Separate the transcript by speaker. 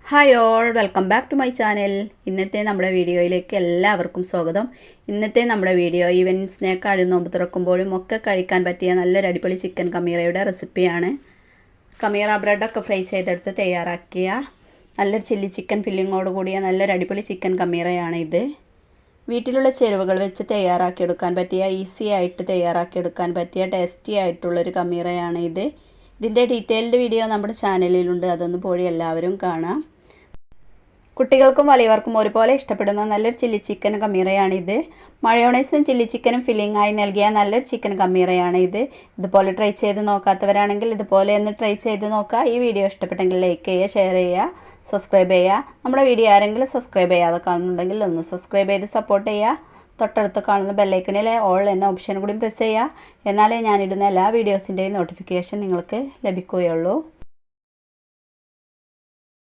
Speaker 1: Hi all, welcome back to my channel. ഇന്നത്തെ നമ്മുടെ വീഡിയോയിലേക്ക് എല്ലാവർക്കും സ്വാഗതം. ഇന്നത്തെ നമ്മുടെ വീഡിയോ ഈവനിങ് സ്നാക്ക് ആഴി നോമ്പ് തുറക്കുമ്പോഴും ഒക്കെ കഴിക്കാൻ പറ്റിയ നല്ലൊരു അടിപൊളി ചിക്കൻ കമീറയുടെ റെസിപ്പിയാണ്. കമീറ ബ്രെഡൊക്കെ ഫ്രൈ ചെയ്തെടുത്ത് തയ്യാറാക്കിയ നല്ലൊരു ചില്ലി ചിക്കൻ ഫില്ലിങ്ങോട് കൂടിയ നല്ലൊരു അടിപൊളി ചിക്കൻ കമീറയാണ് ഇത്. വീട്ടിലുള്ള ചേരുവകൾ വെച്ച് തയ്യാറാക്കിയെടുക്കാൻ പറ്റിയ ഈസി ആയിട്ട് തയ്യാറാക്കിയെടുക്കാൻ പറ്റിയ ടേസ്റ്റി ആയിട്ടുള്ളൊരു കമീറയാണ് ഇത്. ഇതിൻ്റെ ഡീറ്റെയിൽഡ് വീഡിയോ നമ്മുടെ ചാനലിലുണ്ട്, അതൊന്ന് പോയി എല്ലാവരും കാണാം. കുട്ടികൾക്കും വലിയവർക്കും ഒരുപോലെ ഇഷ്ടപ്പെടുന്ന നല്ലൊരു ചില്ലി ചിക്കൻ കമീറയാണിത്. മയോണൈസും ചില്ലി ചിക്കനും ഫില്ലിംഗായി നൽകിയ നല്ലൊരു ചിക്കൻ കമീറയാണ് ഇത്. ഇതുപോലെ ട്രൈ ചെയ്ത് നോക്കാത്തവരാണെങ്കിൽ ഇതുപോലെ ഒന്ന് ട്രൈ ചെയ്ത് നോക്കുക. ഈ വീഡിയോ ഇഷ്ടപ്പെട്ടെങ്കിൽ ലൈക്ക് ചെയ്യുക, ഷെയർ ചെയ്യുക, സബ്സ്ക്രൈബ് ചെയ്യുക. നമ്മുടെ വീഡിയോ ആരെങ്കിലും സബ്സ്ക്രൈബ് ചെയ്യാതെ കാണുന്നുണ്ടെങ്കിൽ ഒന്ന് സബ്സ്ക്രൈബ് ചെയ്ത് സപ്പോർട്ട് ചെയ്യുക. തൊട്ടടുത്ത് കാണുന്ന ബെല്ലൈക്കണിൽ ഓൾ എന്ന ഓപ്ഷൻ കൂടി പ്രസ് ചെയ്യുക. എന്നാലേ ഞാനിടുന്ന എല്ലാ വീഡിയോസിൻ്റെയും നോട്ടിഫിക്കേഷൻ നിങ്ങൾക്ക് ലഭിക്കുകയുള്ളൂ.